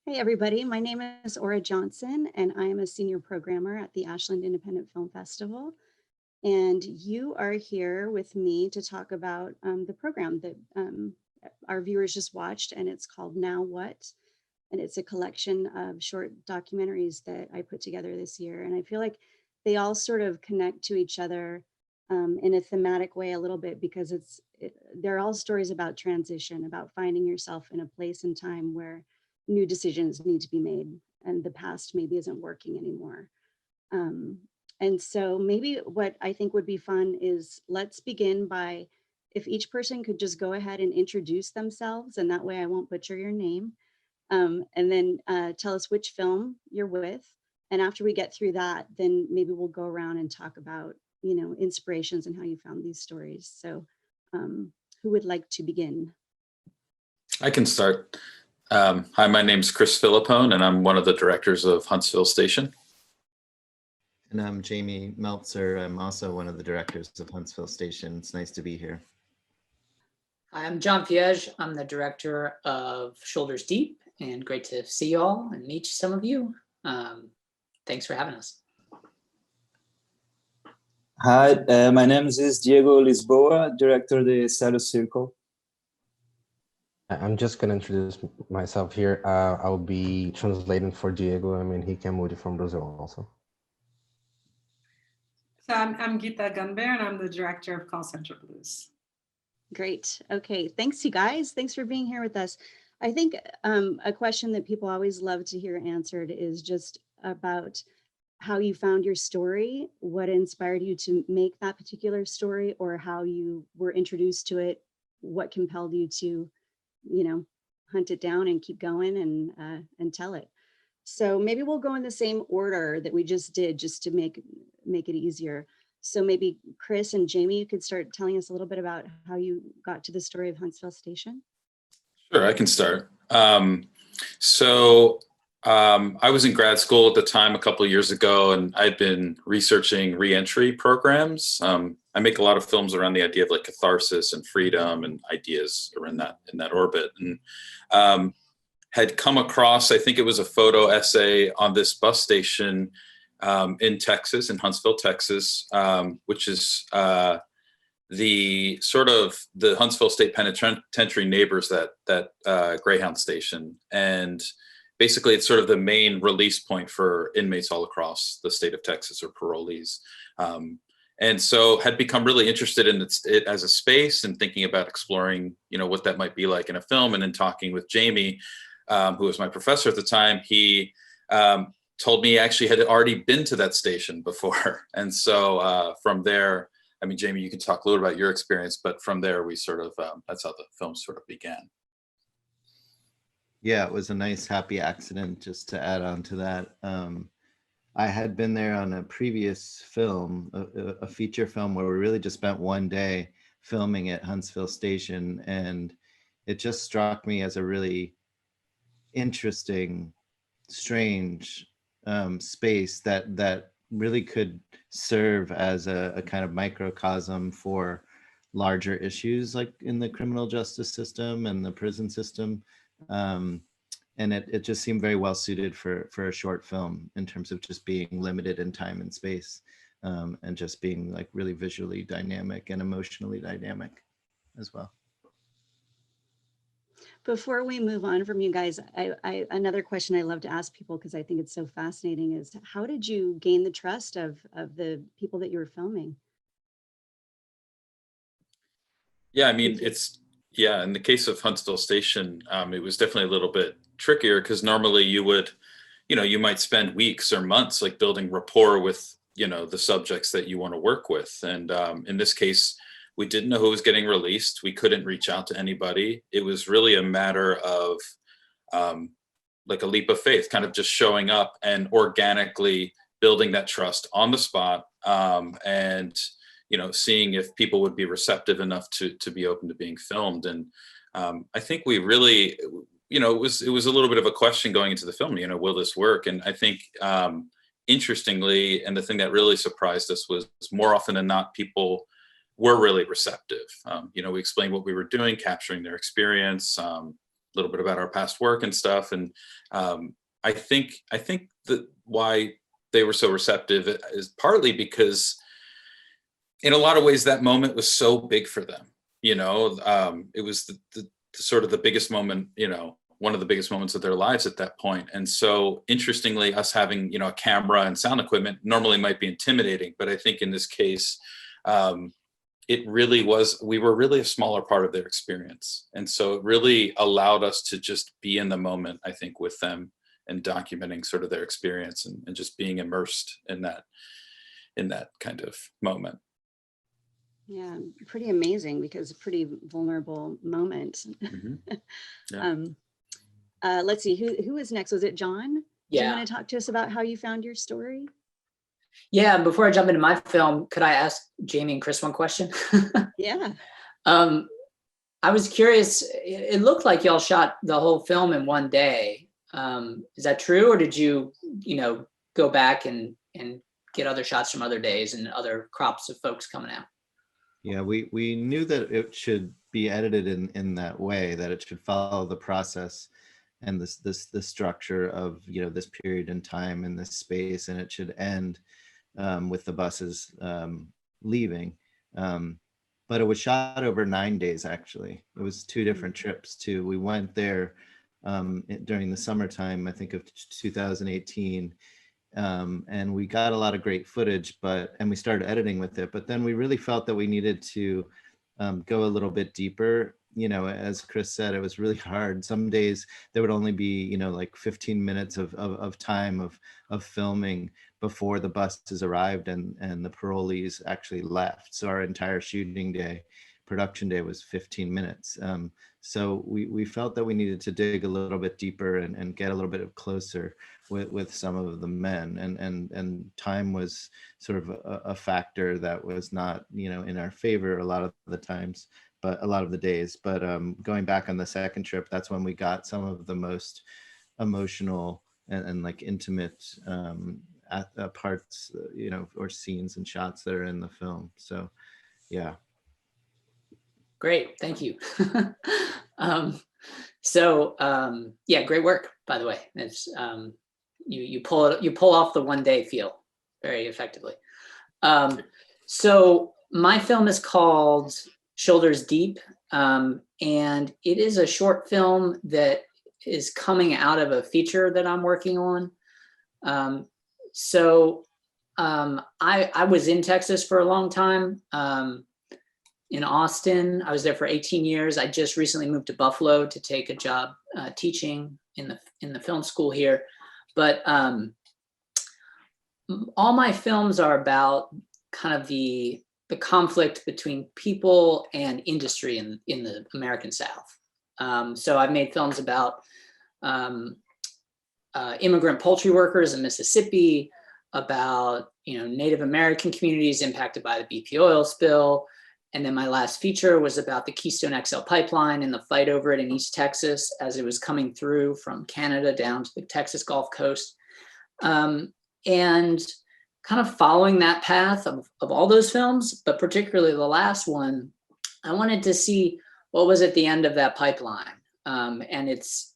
Hey everybody, my name is Ora Johnson and I am a senior programmer at the Ashland Independent Film Festival. And you are here with me to talk about the program that our viewers just watched, and it's called Now What? And it's a collection of short documentaries that I put together this year. And I feel like they all sort of connect to each other in a thematic way a little bit, because they're all stories about transition, about finding yourself in a place and time where new decisions need to be made and the past maybe isn't working anymore. Um, and so maybe what I think would be fun is, let's begin by, if each person could just go ahead and introduce themselves, and that way I won't butcher your name, and then tell us which film you're with. And after we get through that, then maybe we'll go around and talk about, inspirations and how you found these stories. So who would like to begin? I can start. Hi, my name's Chris Filippone, and I'm one of the directors of Huntsville Station. And I'm Jamie Meltzer. I'm also one of the directors of Huntsville Station. It's nice to be here. I'm John Fiege. I'm the director of Shoulders Deep, and great to see you all and meet some of you. Thanks for having us. Hi, my name is Diego Lisboa, director of the CELIO'S CIRCLE. I'm just going to introduce myself here. I'll be translating for Diego. I mean, he came with from Brazil also. So I'm Geeta Gandbhir, and I'm the director of Call Center Blues. Great. Okay. Thanks, you guys. Thanks for being here with us. I think a question that people always love to hear answered is just about how you found your story, what inspired you to make that particular story, or how you were introduced to it, what compelled you to, hunt it down and keep going and tell it. So maybe we'll go in the same order that we just did, just to make it easier. So maybe Chris and Jamie, you could start telling us a little bit about how you got to the story of Huntsville Station. Sure, I can start. I was in grad school at the time a couple of years ago, and I'd been researching reentry programs. I make a lot of films around the idea of like catharsis and freedom and ideas around in that orbit. And had come across, I think it was a photo essay on this bus station in Texas, in Huntsville, Texas, which is the sort of the Huntsville State Penitentiary neighbors that Greyhound station. And basically it's sort of the main release point for inmates all across the state of Texas, or parolees. And so had become really interested in it as a space, and thinking about exploring, what that might be like in a film. And then talking with Jamie, who was my professor at the time, he told me he actually had already been to that station before. And so from there, I mean, Jamie, you can talk a little about your experience, but from there we sort of, that's how the film sort of began. Yeah, it was a nice happy accident, just to add on to that. I had been there on a previous film, a feature film, where we really just spent one day filming at Huntsville Station. And it just struck me as a really interesting, strange space that really could serve as a kind of microcosm for larger issues, like in the criminal justice system and the prison system. And it just seemed very well suited for a short film, in terms of just being limited in time and space, and just being like really visually dynamic and emotionally dynamic as well. Before we move on from you guys, another question I love to ask people, because I think it's so fascinating, is how did you gain the trust of the people that you were filming? Yeah, I mean, in the case of Huntsville Station, it was definitely a little bit trickier, because normally you would, you might spend weeks or months like building rapport with, the subjects that you want to work with. And in this case, we didn't know who was getting released. We couldn't reach out to anybody. It was really a matter of like a leap of faith, kind of just showing up and organically building that trust on the spot, and seeing if people would be receptive enough to be open to being filmed. And I think we really, it was a little bit of a question going into the film, will this work? And I think interestingly, and the thing that really surprised us, was more often than not, people were really receptive. We explained what we were doing, capturing their experience. little bit about our past work and stuff. And I think that why they were so receptive is partly because in a lot of ways that moment was so big for them. You know, it was the sort of the biggest moment, you know, one of the biggest moments of their lives at that point. And so interestingly, us having, you know, a camera and sound equipment normally might be intimidating, but I think in this case, it really was, we were really a smaller part of their experience. And so it really allowed us to just be in the moment, I think, with them and documenting sort of their experience and just being immersed in that kind of moment. Yeah, pretty amazing because a pretty vulnerable moment. Mm-hmm. Yeah. Let's see, who is next? Was it John? Do you Yeah. want to talk to us about how you found your story? Yeah. Before I jump into my film, could I ask Jamie and Chris one question? Yeah. I was curious. It looked like y'all shot the whole film in one day. Is that true, or did you know, go back and get other shots from other days and other crops of folks coming out? Yeah, we knew that it should be edited in that way, that it should follow the process and the structure of, you know, this period in time and this space, and it should end with the buses leaving. But it was shot over 9 days, actually. It was 2 different trips too. We went there during the summertime, I think of 2018. And we got a lot of great footage, and we started editing with it, but then we really felt that we needed to go a little bit deeper. You know, as Chris said, it was really hard. Some days there would only be, you know, like 15 minutes of time of filming before the buses arrived and the parolees actually left. So our entire production day was 15 minutes. So we felt that we needed to dig a little bit deeper and get a little bit closer with some of the men, and time was sort of a factor that was not, you know, in our favor a lot of the times, but a lot of the days. But going back on the second trip, that's when we got some of the most emotional and like intimate parts, you know, or scenes and shots that are in the film. So yeah. Great, thank you. Yeah, great work, by the way. It's you pull off the one day feel very effectively. So my film is called Shoulders Deep, and it is a short film that is coming out of a feature that I'm working on. I was in Texas for a long time. In Austin, I was there for 18 years. I just recently moved to Buffalo to take a job teaching in the film school here. But all my films are about kind of the conflict between people and industry in the American South. So I've made films about immigrant poultry workers in Mississippi, about, you know, Native American communities impacted by the BP oil spill. And then my last feature was about the Keystone XL pipeline and the fight over it in East Texas as it was coming through from Canada down to the Texas Gulf Coast. And kind of following that path of all those films, but particularly the last one, I wanted to see what was at the end of that pipeline. And it's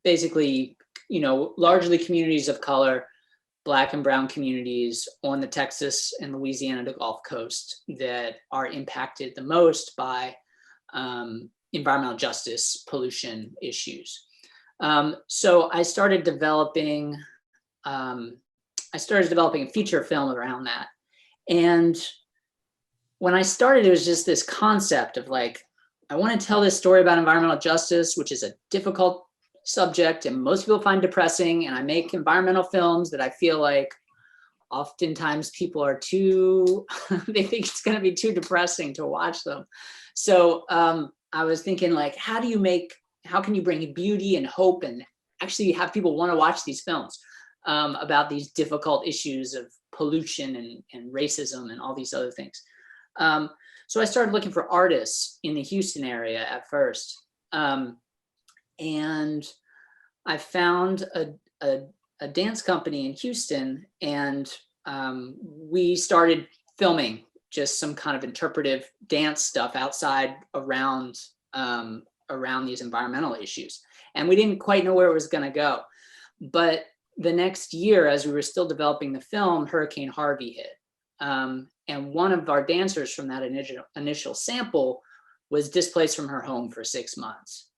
basically, you know, largely communities of color, Black and brown communities on the Texas and Louisiana to Gulf Coast that are impacted the most by environmental justice, pollution issues. So I started developing a feature film around that. And when I started, it was just this concept of like, I want to tell this story about environmental justice, which is a difficult subject and most people find depressing, and I make environmental films that I feel like oftentimes people are too they think it's going to be too depressing to watch them. So I was thinking, like, how can you bring beauty and hope and actually have people want to watch these films about these difficult issues of pollution and racism and all these other things. So I started looking for artists in the Houston area at first. And I found a dance company in Houston, and we started filming just some kind of interpretive dance stuff outside around around these environmental issues. And we didn't quite know where it was going to go. But the next year, as we were still developing the film, Hurricane Harvey hit. And one of our dancers from that initial sample was displaced from her home for 6 months.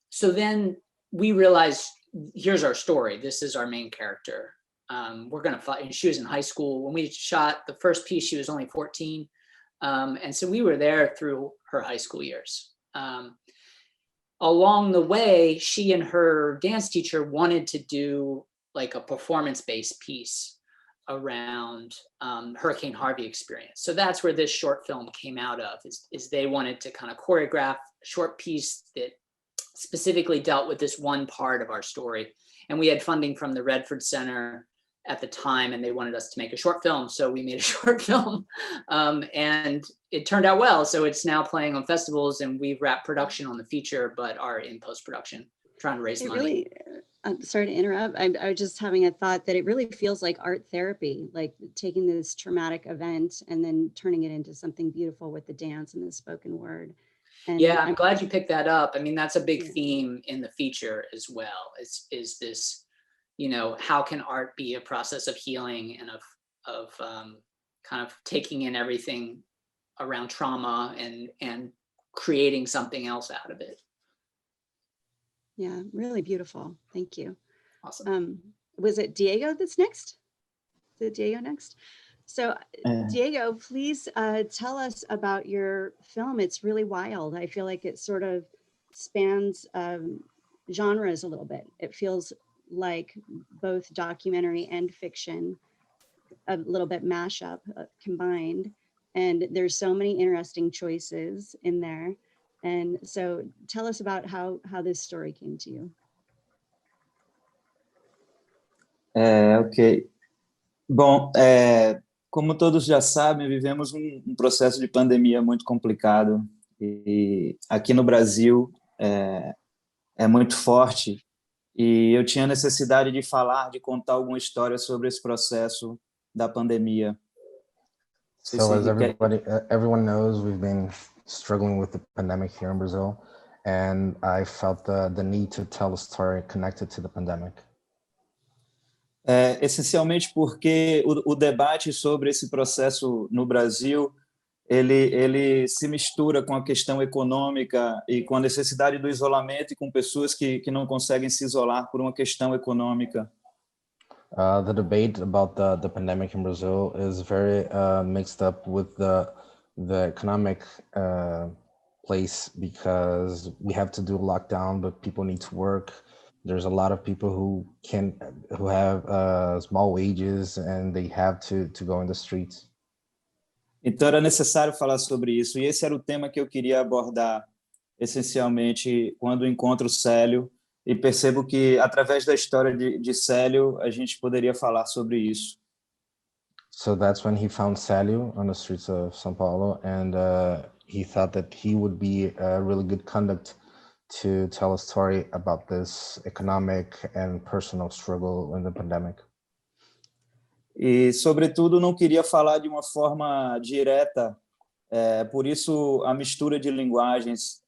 So then we realized, here's our story. This is our main character. We're going to fight. She was in high school. When we shot the first piece, she was only 14. And so we were there through her high school years. Along the way, she and her dance teacher wanted to do like a performance-based piece around Hurricane Harvey experience. So that's where this short film came out of, is they wanted to kind of choreograph a short piece that specifically dealt with this one part of our story. And we had funding from the Redford Center at the time, and they wanted us to make a short film. So we made a short film, and it turned out well. So it's now playing on festivals, and we've wrapped production on the feature, but are in post-production, trying to raise money. Really, I'm sorry to interrupt. I was just having a thought that it really feels like art therapy, like taking this traumatic event and then turning it into something beautiful with the dance and the spoken word. And yeah, I'm glad you picked that up. I mean, that's a big theme in the feature as well, is this, you know, how can art be a process of healing and of kind of taking in everything around trauma and creating something else out of it. Yeah, really beautiful. Thank you. Awesome. Was it Diego that's next? Is it Diego next? So Diego, please tell us about your film. It's really wild. I feel like it sort of spans genres a little bit. It feels like both documentary and fiction, a little bit mashup combined. And there's so many interesting choices in there. And so tell us about how this story came to you. Ok. Bom, como todos já sabem, vivemos processo de pandemia muito complicado. E aqui no Brasil é muito forte. E eu tinha necessidade de falar, de contar alguma história sobre esse processo da pandemia. So as everyone knows, we've been struggling with the pandemic here in Brazil, and I felt the need to tell a story connected to the pandemic. Essencialmente porque o debate sobre esse processo no Brasil, ele se mistura com a questão econômica e com a necessidade do isolamento e com pessoas que não conseguem se isolar por uma questão econômica. The debate about the pandemic in Brazil is very mixed up with the economic place, because we have to do lockdown, but people need to work. There's a lot of people who have small wages, and they have to go in the streets. Então era necessário falar sobre isso, e esse era o tema que eu queria abordar, essencialmente, quando encontro o Célio, e percebo que, através da história de Célio, a gente poderia falar sobre isso. So that's when he found Celio on the streets of São Paulo, and he thought that he would be a really good conduct to tell a story about this economic and personal struggle in the pandemic. E, sobretudo, não queria falar de uma forma direta, por isso a mistura de linguagens.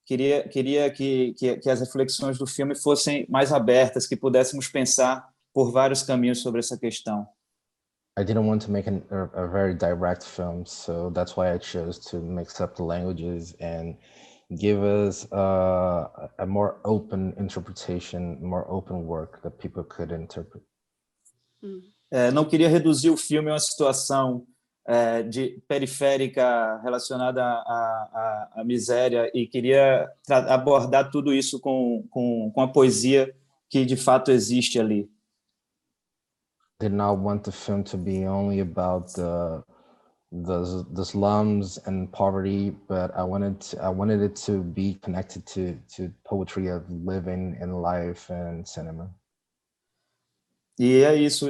Queria que as reflexões do filme fossem mais abertas, que pudéssemos pensar por vários caminhos sobre essa questão. I didn't want to make a very direct film, so that's why I chose to mix up the languages and give us a more open interpretation, more open work that people could interpret. Não queria reduzir o filme a uma situação periférica relacionada à miséria, e queria abordar tudo isso com a poesia que de fato existe ali. Did not want the film to be only about the slums and poverty, but I wanted it to be connected to poetry of living and life and cinema. E é isso.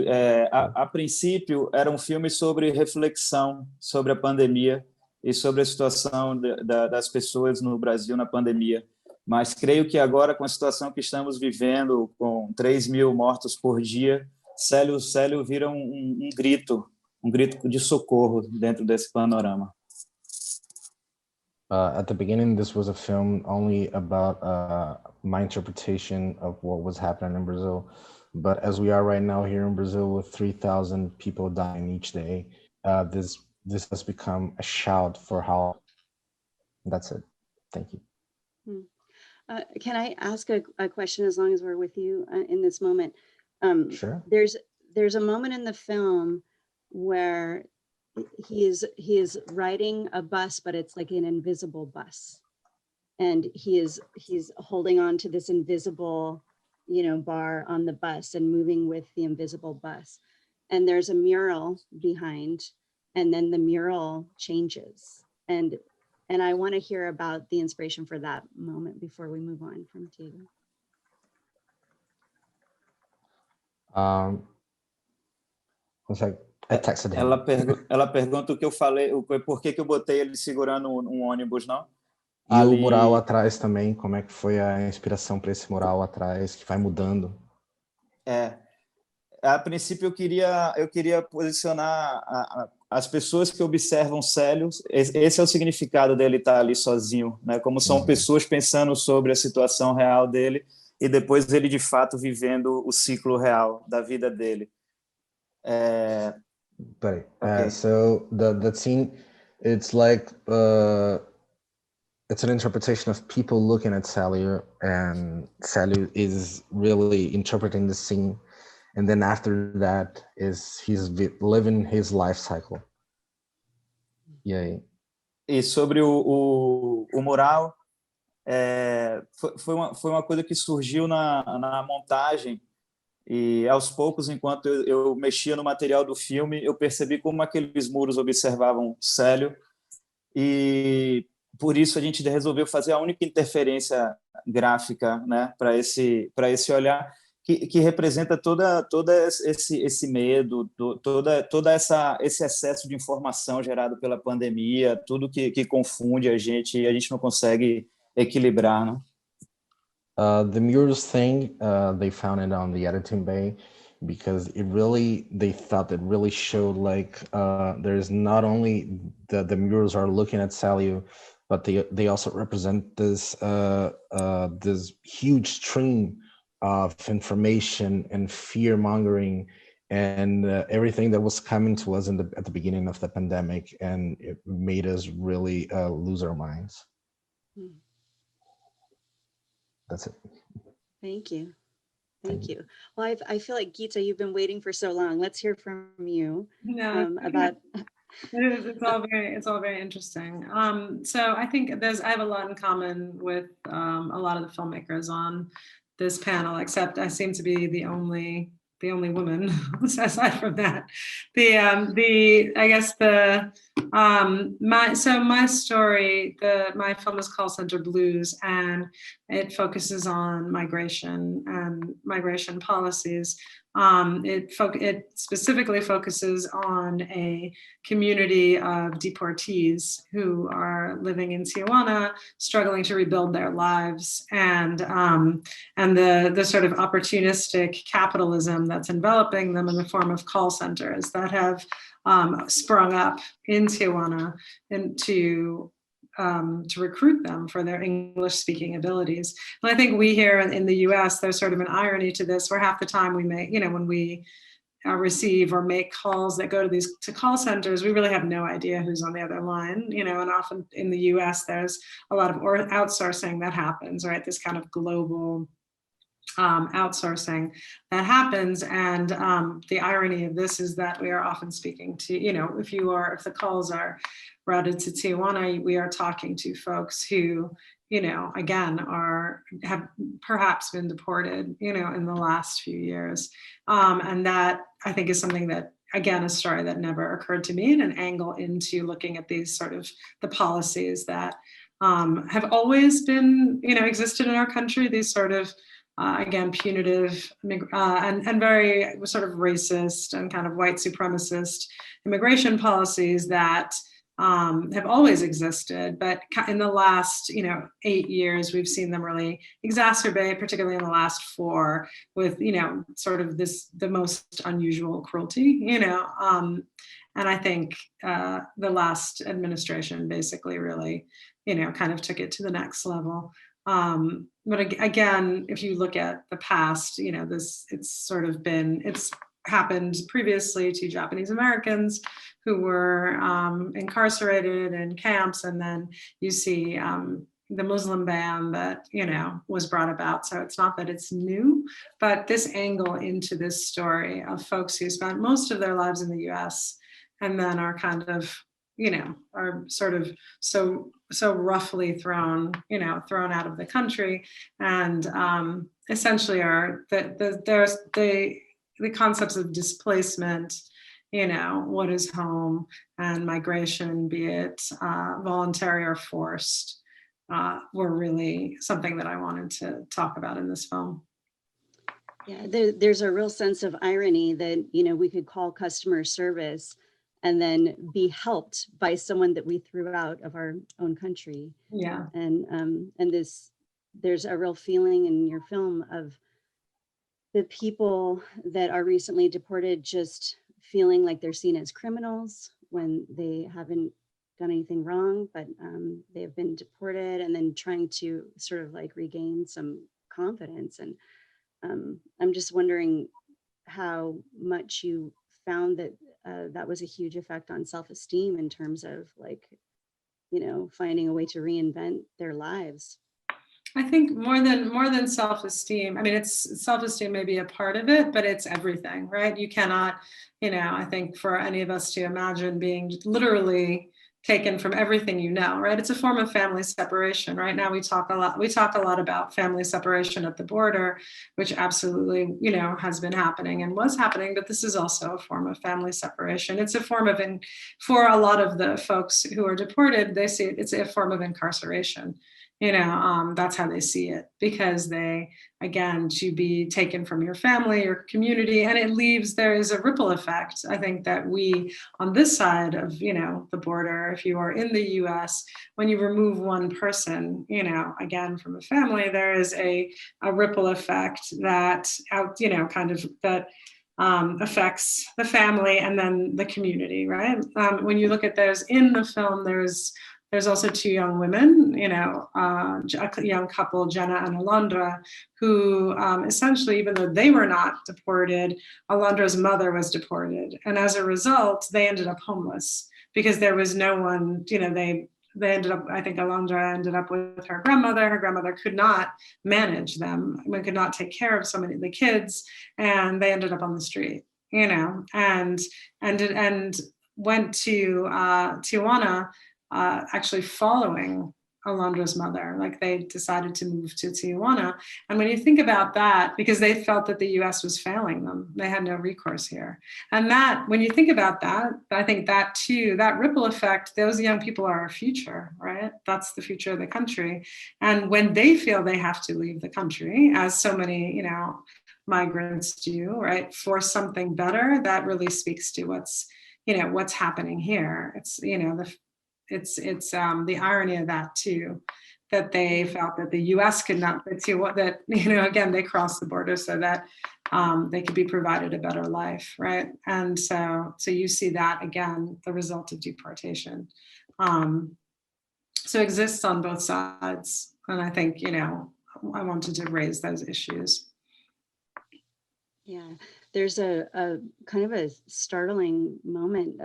A princípio, era um filme sobre reflexão sobre a pandemia e sobre a situação das pessoas no Brasil na pandemia. Mas creio que agora, com a situação que estamos vivendo, com 3.000 mortos por dia, Célio vira um grito de socorro dentro desse panorama. At the beginning, this was a film only about my interpretation of what was happening in Brazil. But as we are right now here in Brazil with 3,000 people dying each day, this has become a shout for how. That's it. Thank you. Can I ask a question as long as we're with you in this moment? Sure. There's a moment in the film where he is riding a bus, but it's like an invisible bus. And he's holding on to this invisible, bar on the bus and moving with the invisible bus. And there's a mural behind, and then the mural changes. And I want to hear about the inspiration for that moment before we move on from Diego. I texted him. Ela pergunta o que eu falei, por que eu botei ele segurando ônibus, não? E o mural atrás também, como é que foi a inspiração para esse mural atrás, que vai mudando? A princípio eu queria posicionar as pessoas que observam Célio. Esse é o significado dele estar ali sozinho, né? Como são pessoas pensando sobre a situação real dele e depois ele de fato vivendo o ciclo real da vida dele. Okay. So that scene, it's like it's an interpretation of people looking at Celio, and Celio is really interpreting the scene. And then after that he's living his life cycle. E sobre o mural, foi uma coisa que surgiu na montagem, e aos poucos, enquanto eu mexia no material do filme, eu percebi como aqueles muros observavam Célio, e por isso a gente resolveu fazer a única interferência gráfica, né, para esse olhar que representa todo esse medo, toda esse excesso de informação gerado pela pandemia, tudo que confunde a gente e a gente não consegue equilibrar, né? The murals thing, they found it on the editing bay because they thought it really showed like there's not only the murals are looking at Celio, but they also represent this huge stream of information and fear mongering and everything that was coming to us at the beginning of the pandemic, and it made us really lose our minds. That's it. Thank you. Thank you. Well, I feel like Geeta, you've been waiting for so long. Let's hear from you about. It's all very interesting. So I think I have a lot in common with a lot of the filmmakers on this panel, except I seem to be the only woman. Aside from that, my story, my film is Call Center Blues, and it focuses on migration and migration policies. It specifically focuses on a community of deportees who are living in Tijuana, struggling to rebuild their lives, and the sort of opportunistic capitalism that's enveloping them in the form of call centers that have sprung up in Tijuana and to recruit them for their English-speaking abilities. And I think we here in the US, there's sort of an irony to this, where half the time we make, when we receive or make calls that go to call centers, we really have no idea who's on the other line, and often in the US, there's a lot of outsourcing that happens, right? This kind of global outsourcing that happens. And the irony of this is that we are often speaking to, if the calls are routed to Tijuana, we are talking to folks who, again, have perhaps been deported, in the last few years. And that, I think, is something that, again, a story that never occurred to me, and an angle into looking at these sort of the policies that have always been, existed in our country, these sort of again, punitive and very sort of racist and kind of white supremacist immigration policies that have always existed, but in the last 8 years, we've seen them really exacerbate, particularly in the last 4, with sort of the most unusual cruelty, and I think the last administration basically really kind of took it to the next level. But again, if you look at the past, it's happened previously to Japanese Americans who were incarcerated in camps, and then you see the Muslim ban that was brought about. So it's not that it's new, but this angle into this story of folks who spent most of their lives in the U.S. and then are kind of are sort of so roughly thrown out of the country, and essentially are there's the concepts of displacement, what is home, and migration, be it voluntary or forced, were really something that I wanted to talk about in this film. Yeah, there's a real sense of irony that, we could call customer service and then be helped by someone that we threw out of our own country. Yeah. And there's a real feeling in your film of the people that are recently deported just feeling like they're seen as criminals when they haven't done anything wrong, but they have been deported, and then trying to sort of like regain some confidence. And I'm just wondering how much you found that that was a huge effect on self-esteem in terms of finding a way to reinvent their lives. I think more than self-esteem. I mean, it's self-esteem may be a part of it, but it's everything, right? You cannot, I think for any of us to imagine being literally taken from everything, right? It's a form of family separation. Right now, we talk a lot about family separation at the border, which absolutely, has been happening and was happening, but this is also a form of family separation. It's a form of, for a lot of the folks who are deported, they see it's a form of incarceration. That's how they see it, because they, again, to be taken from your family, your community, and there is a ripple effect. I think that we, on this side of, the border, if you are in the US, when you remove one person, again, from a family, there is a ripple effect that affects the family and then the community, right? When you look at those in the film, there's also two young women, a young couple, Jenna and Alondra, who essentially, even though they were not deported, Alondra's mother was deported. And as a result, they ended up homeless because there was no one, they ended up, I think Alondra ended up with her grandmother. Her grandmother could not manage them, could not take care of so many of the kids, and they ended up on the street, and went to Tijuana, actually following Alondra's mother. Like, they decided to move to Tijuana. And when you think about that, because they felt that the US was failing them, they had no recourse here. And that, when you think about that, I think that too, that ripple effect, those young people are our future, right? That's the future of the country. And when they feel they have to leave the country, as so many, migrants do, right, for something better, that really speaks to what's happening here. It's, it's the irony of that too, that they felt that the U.S. could not, that again, they crossed the border so that they could be provided a better life, right? And so you see that again, the result of deportation. So it exists on both sides, and I think I wanted to raise those issues. Yeah, there's a kind of a startling moment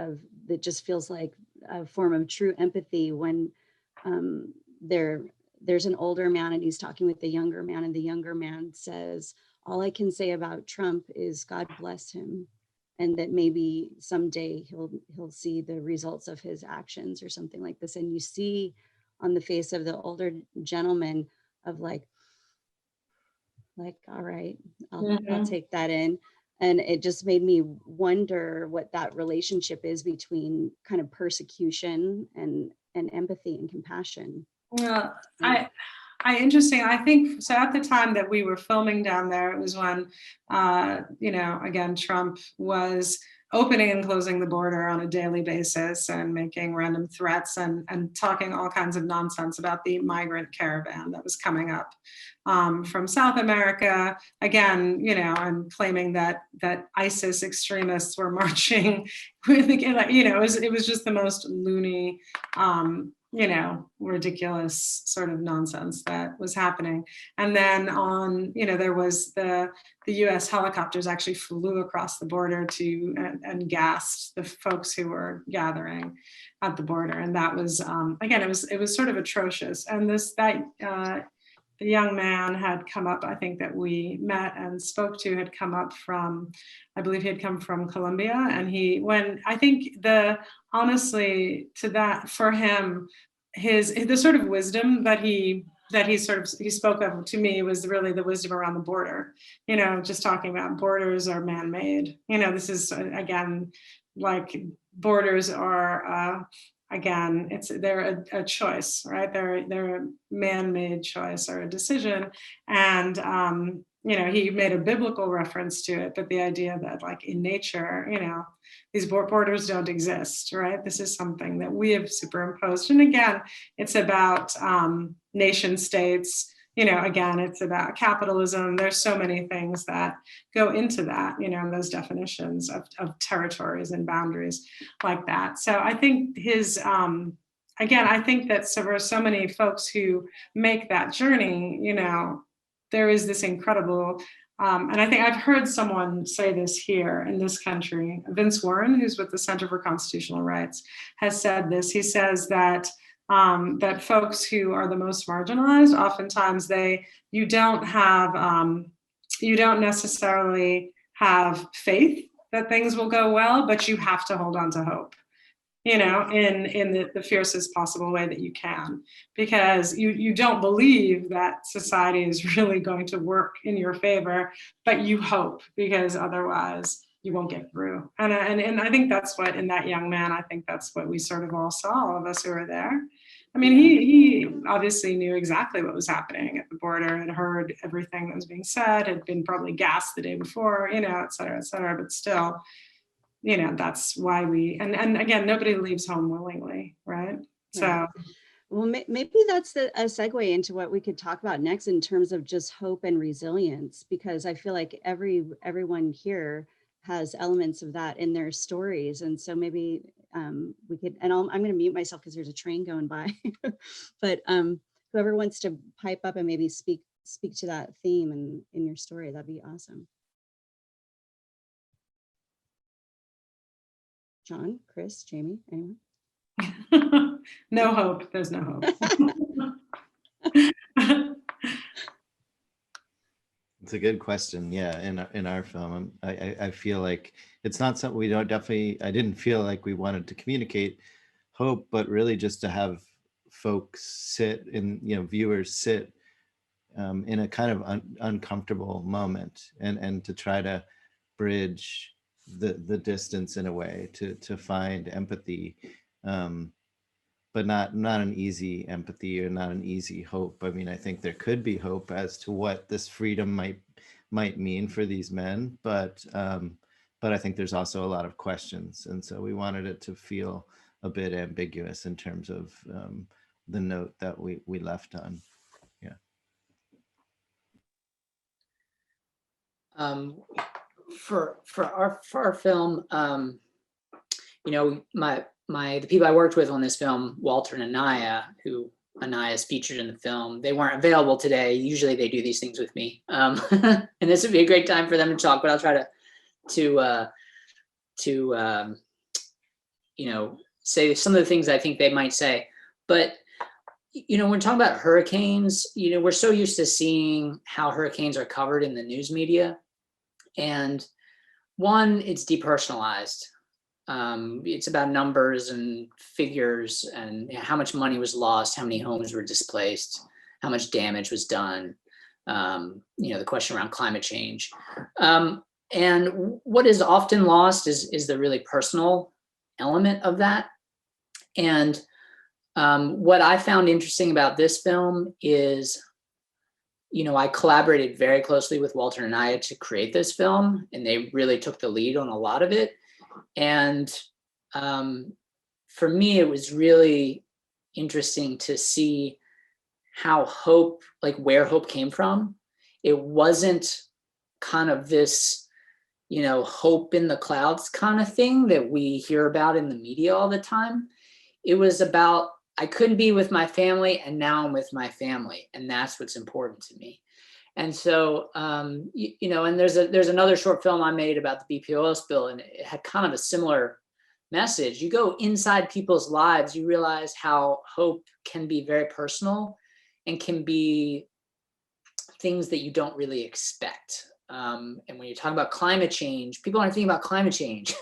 that just feels like a form of true empathy when there's an older man and he's talking with the younger man, and the younger man says, all I can say about Trump is God bless him, and that maybe someday he'll see the results of his actions or something like this. And you see on the face of the older gentleman of like, all right, I'll take that in. And it just made me wonder what that relationship is between kind of persecution and empathy and compassion. Well, interesting. I think so. At the time that we were filming down there, it was when, again, Trump was opening and closing the border on a daily basis and making random threats and talking all kinds of nonsense about the migrant caravan that was coming up from South America, again, and claiming that ISIS extremists were marching with, it was just the most loony ridiculous sort of nonsense that was happening. And then there was the US helicopters actually flew across the border and gassed the folks who were gathering at the border. And that was, again, it was sort of atrocious. And the young man had come up, I think that we met and spoke to, had come up from, I believe he had come from Colombia. And honestly, to that, for him, the sort of wisdom that he spoke of to me was really the wisdom around the border, just talking about borders are man-made. This is, again, like borders are, again, they're a choice, right? They're a man-made choice or a decision. And, he made a biblical reference to it, but the idea that like in nature, these borders don't exist, right? This is something that we have superimposed. And again, it's about nation states, again, it's about capitalism. There's so many things that go into that, those definitions of territories and boundaries like that. So I think I think that for so many folks who make that journey, there is this incredible, and I think I've heard someone say this here in this country, Vince Warren, who's with the Center for Constitutional Rights, has said this. He says that that folks who are the most marginalized, oftentimes you don't necessarily have faith that things will go well, but you have to hold on to hope, in the fiercest possible way that you can, because you don't believe that society is really going to work in your favor, but you hope, because otherwise you won't get through. And I think that's what, in that young man, I think that's what we sort of all saw, all of us who were there. I mean, he obviously knew exactly what was happening at the border, had heard everything that was being said, had been probably gassed the day before, et cetera, but still, that's why and again, nobody leaves home willingly, right? So, well, maybe that's a segue into what we could talk about next in terms of just hope and resilience, because I feel like everyone here has elements of that in their stories. And so maybe we could, and I'm going to mute myself because there's a train going by, but whoever wants to pipe up and maybe speak to that theme in your story, that'd be awesome. John, Chris, Jamie, anyone? No hope. There's no hope. It's a good question. Yeah, in our film, I feel like it's not something we don't definitely. I didn't feel like we wanted to communicate hope, but really just to have folks sit in, viewers sit in a kind of uncomfortable moment, and to try to bridge the distance in a way to find empathy, but not an easy empathy or not an easy hope. I mean, I think there could be hope as to what this freedom might mean for these men, but I think there's also a lot of questions, and so we wanted it to feel a bit ambiguous in terms of the note that we left on. Yeah. For our film, the people I worked with on this film, Walter and Anaya, who Anaya is featured in the film, they weren't available today. Usually they do these things with me, and this would be a great time for them to talk. But I'll try to say some of the things I think they might say. But when we're talking about hurricanes, we're so used to seeing how hurricanes are covered in the news media. And one, it's depersonalized. It's about numbers and figures and how much money was lost, how many homes were displaced, how much damage was done, the question around climate change. And what is often lost is the really personal element of that. And what I found interesting about this film is, I collaborated very closely with Walter and Anaya to create this film, and they really took the lead on a lot of it. And for me, it was really interesting to see how hope, like where hope came from. It wasn't kind of this, hope in the clouds kind of thing that we hear about in the media all the time. It was about I couldn't be with my family, and now I'm with my family, and that's what's important to me. And so, you know, and there's another short film I made about the BP oil spill, and it had kind of a similar message. You go inside people's lives, you realize how hope can be very personal and can be things that you don't really expect. And when you talk about climate change, people aren't thinking about climate change.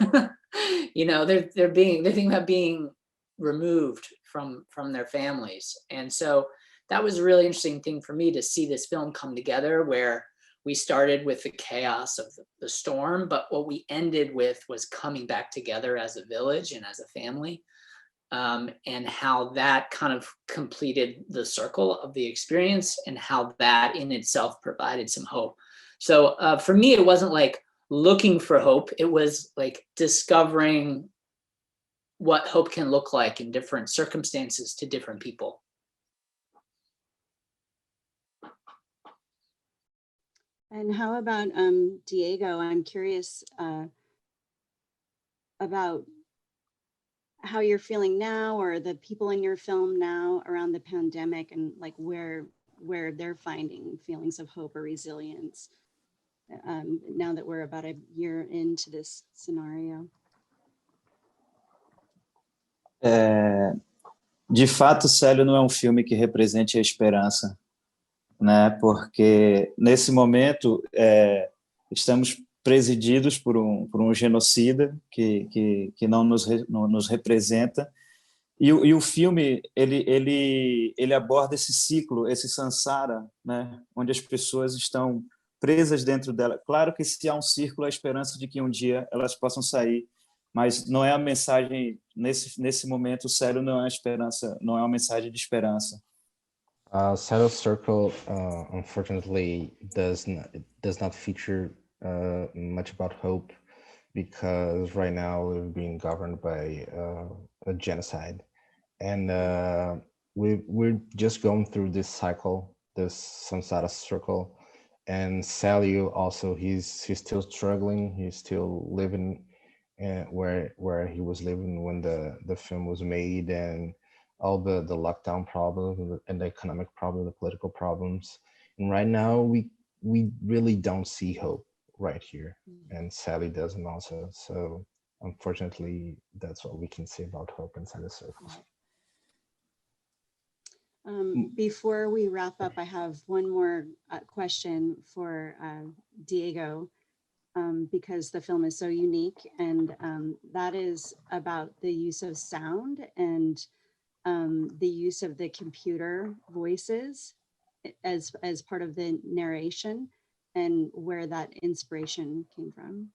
You know, they're thinking about being removed from their families. And so that was a really interesting thing for me to see this film come together, where we started with the chaos of the storm, but what we ended with was coming back together as a village and as a family, and how that kind of completed the circle of the experience, and how that in itself provided some hope. So for me, it wasn't like looking for hope. It was like discovering what hope can look like in different circumstances to different people. And how about Diego? I'm curious about how you're feeling now, or the people in your film now around the pandemic, and like where they're finding feelings of hope or resilience now that we're about a year into this scenario. De fato, Célio não é um filme que represente a esperança, né? Porque nesse momento estamos presididos por um genocida que não nos representa, e o filme ele aborda esse ciclo, esse samsara, né? Onde as pessoas estão presas dentro dela. Claro que se há um círculo, a esperança de que um dia elas possam sair, mas não é a mensagem nesse momento. O Célio não é a esperança, não é uma mensagem de esperança. CELIO'S CIRCLE, unfortunately, does not feature much about hope, because right now we're being governed by a genocide, and we're just going through this cycle, this samsara circle. And Celio also, he's still struggling. He's still living where he was living when the film was made, and all the lockdown problems and the economic problems, the political problems. And right now we really don't see hope right here, and Sally doesn't also. So unfortunately, that's what we can say about hope inside the circle. Before we wrap up, I have one more question for Diego, because the film is so unique, and that is about the use of sound and the use of the computer voices as part of the narration, and where that inspiration came from.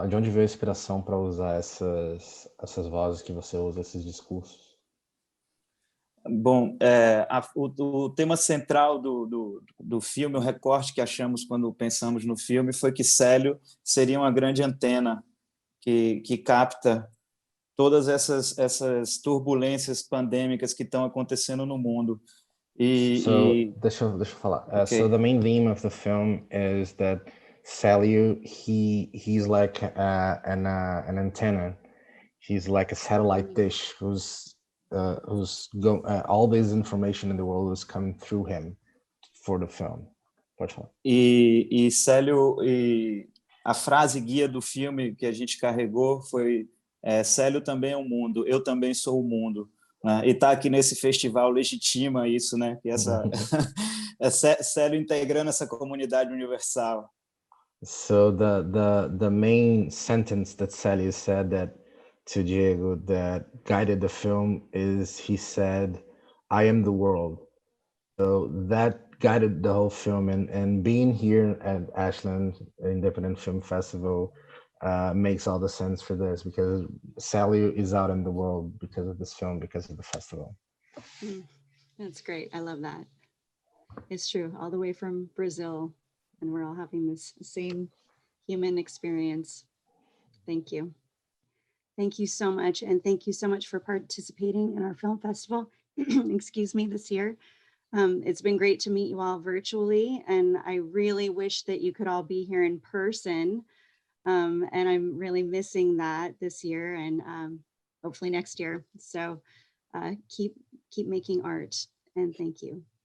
De onde veio a inspiração para usar essas vozes que você usa, esses discursos? Bom, o tema central do filme, o recorte que achamos quando pensamos no filme, foi que Célio seria uma grande antena que capta todas essas turbulências pandêmicas que estão acontecendo no mundo. Deixa eu falar. Okay. So the main theme of the film is that Celio, he's like an antenna. He's like a satellite dish all this information in the world is coming through him for the film. Pode falar. E Célio, a frase guia do filme que a gente carregou foi: Célio também é um mundo, eu também sou o mundo. E estar aqui nesse festival legitima isso, né? Que Célio integrando essa comunidade universal. So the main sentence that Celio said to Diego that guided the film is, he said, "I am the world." So that guided the whole film, and being here at Ashland Independent Film Festival makes all the sense for this, because Celio is out in the world because of this film, because of the festival. That's great. I love that. It's true. All the way from Brazil, and we're all having this same human experience. Thank you. Thank you so much. And thank you so much for participating in our film festival, excuse me, this year. It's been great to meet you all virtually, and I really wish that you could all be here in person. And I'm really missing that this year. And hopefully next year. So keep making art, and thank you.